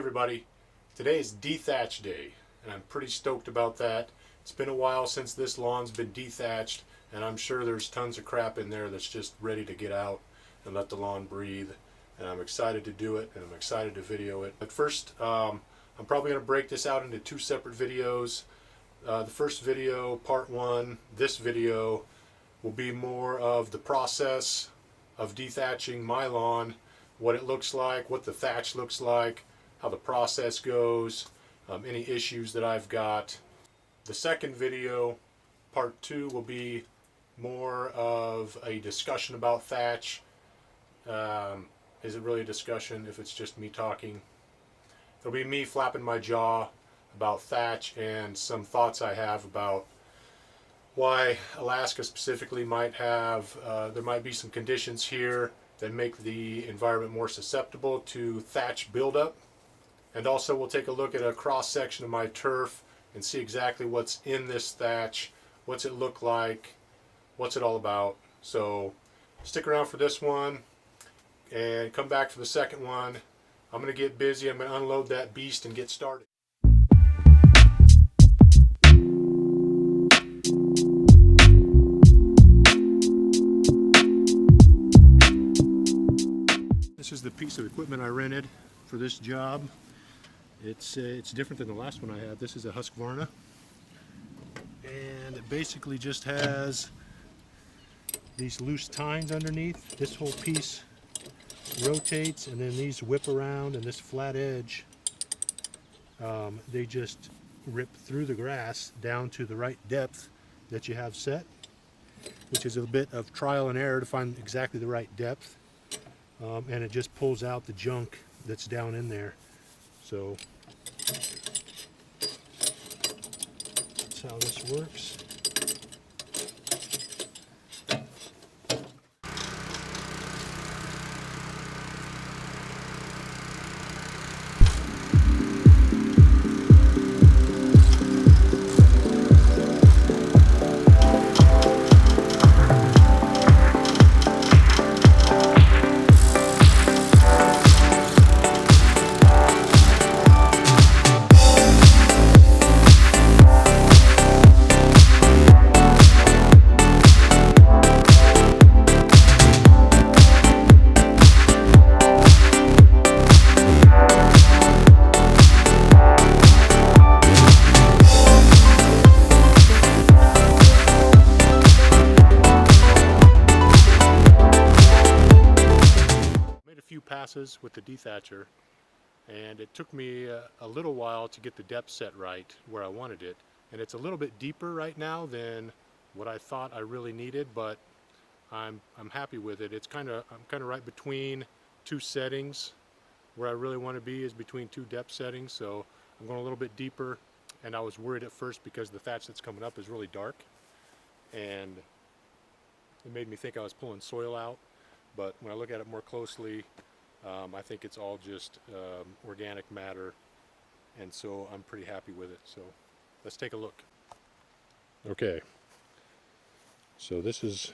everybody, today is dethatch day and I'm pretty stoked about that. It's been a while since this lawn's been dethatched and I'm sure there's tons of crap in there that's just ready to get out and let the lawn breathe, and I'm excited to do it and I'm excited to video it. But first, I'm probably going to break this out into two separate videos. The first video, part one, this video will be more of the process of dethatching my lawn, what it looks like, what the thatch looks like, how the process goes, any issues that I've got. The second video, part two, will be more of a discussion about thatch. Is it really a discussion if it's just me talking? It'll be me flapping my jaw about thatch and some thoughts I have about why Alaska specifically might have, there might be some conditions here that make the environment more susceptible to thatch buildup. And also we'll take a look at a cross section of my turf and see exactly what's in this thatch, what's it look like, what's it all about. So stick around for this one and come back for the second one. I'm going to get busy. I'm going to unload that beast and get started. This is the piece of equipment I rented for this job. It's different than the last one I had. This is a Husqvarna, and it basically just has these loose tines underneath. This whole piece rotates, and then these whip around, and this flat edge, they just rip through the grass down to the right depth that you have set, which is a bit of trial and error to find exactly the right depth. And it just pulls out the junk that's down in there. So that's how this works. Passes with the dethatcher, and it took me a little while to get the depth set right where I wanted it, and it's a little bit deeper right now than what I thought I really needed, but I'm happy with it. I'm kind of right between two settings. Where I really want to be is between two depth settings, so I'm going a little bit deeper. And I was worried at first because the thatch that's coming up is really dark, and it made me think I was pulling soil out, but when I look at it more closely, I think it's all just organic matter, and so I'm pretty happy with it. So let's take a look. Okay, so this is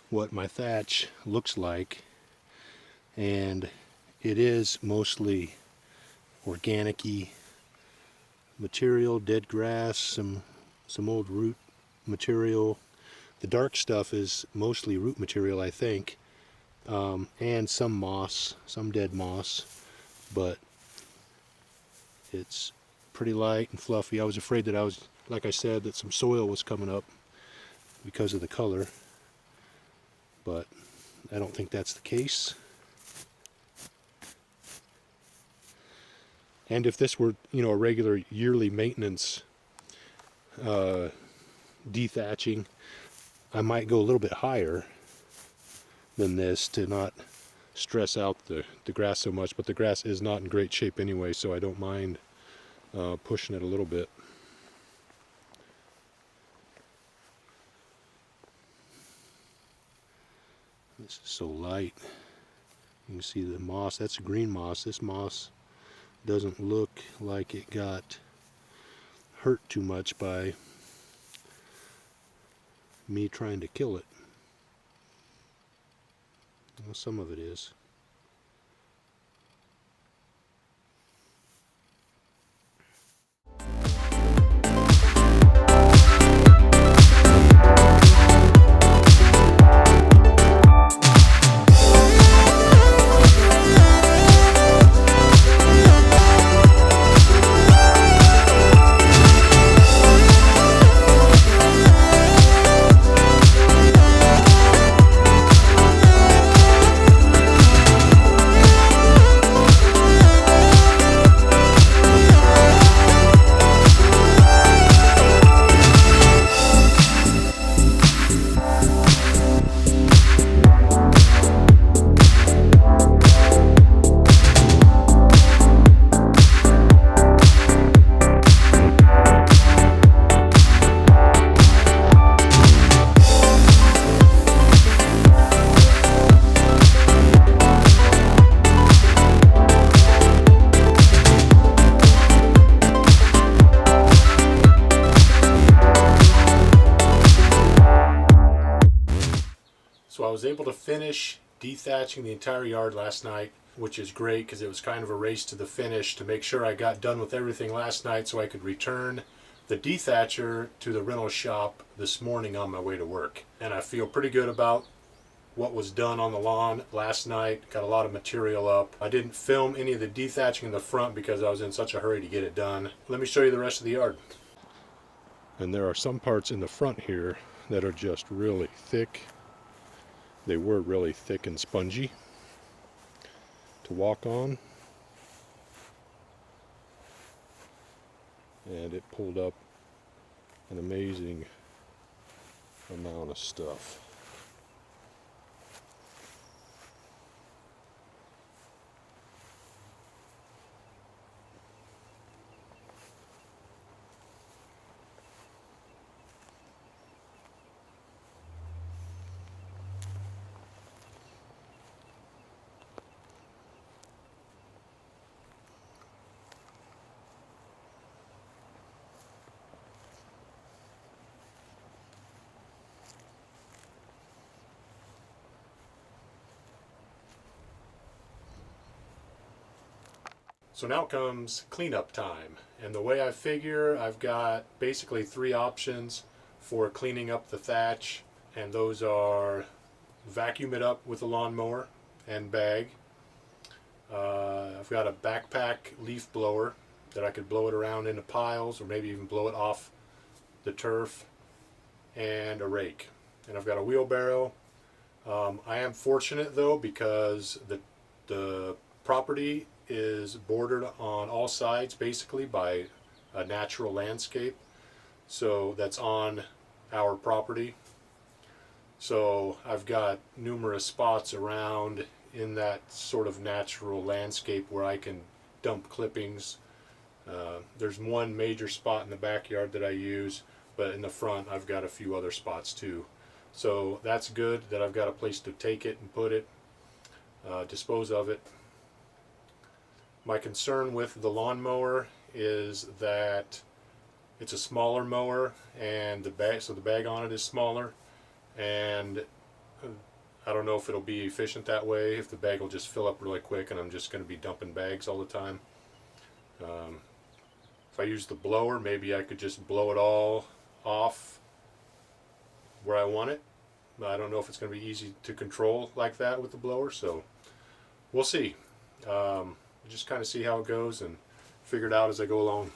what my thatch looks like, and it is mostly organic-y material, dead grass, some old root material. The dark stuff is mostly root material, I think. And some moss, some dead moss, but it's pretty light and fluffy. I was afraid that like I said, that some soil was coming up because of the color, but I don't think that's the case. And if this were, a regular yearly maintenance dethatching, I might go a little bit higher than this to not stress out the grass so much, but the grass is not in great shape anyway, so I don't mind pushing it a little bit. This is so light. You can see the moss. That's green moss. This moss doesn't look like it got hurt too much by me trying to kill it. Well, some of it is. able to finish dethatching the entire yard last night, which is great because it was kind of a race to the finish to make sure I got done with everything last night so I could return the dethatcher to the rental shop this morning on my way to work. And I feel pretty good about what was done on the lawn last night. Got a lot of material up. I didn't film any of the dethatching in the front because I was in such a hurry to get it done. Let me show you the rest of the yard. And there are some parts in the front here that are just really thick. They were really thick and spongy to walk on. And it pulled up an amazing amount of stuff. So now comes cleanup time. And the way I figure, I've got basically 3 options for cleaning up the thatch. And those are vacuum it up with a lawnmower and bag. I've got a backpack leaf blower that I could blow it around into piles or maybe even blow it off the turf, and a rake. And I've got a wheelbarrow. I am fortunate though because the property is bordered on all sides basically by a natural landscape, so that's on our property. So I've got numerous spots around in that sort of natural landscape where I can dump clippings. There's one major spot in the backyard that I use, but in the front I've got a few other spots too. So that's good that I've got a place to take it and put it, dispose of it. My concern with the lawnmower is that it's a smaller mower and the bag on it is smaller, and I don't know if it'll be efficient that way, if the bag will just fill up really quick and I'm just going to be dumping bags all the time. If I use the blower, maybe I could just blow it all off where I want it. I don't know if it's going to be easy to control like that with the blower, so we'll see. Just kind of see how it goes and figure it out as I go along.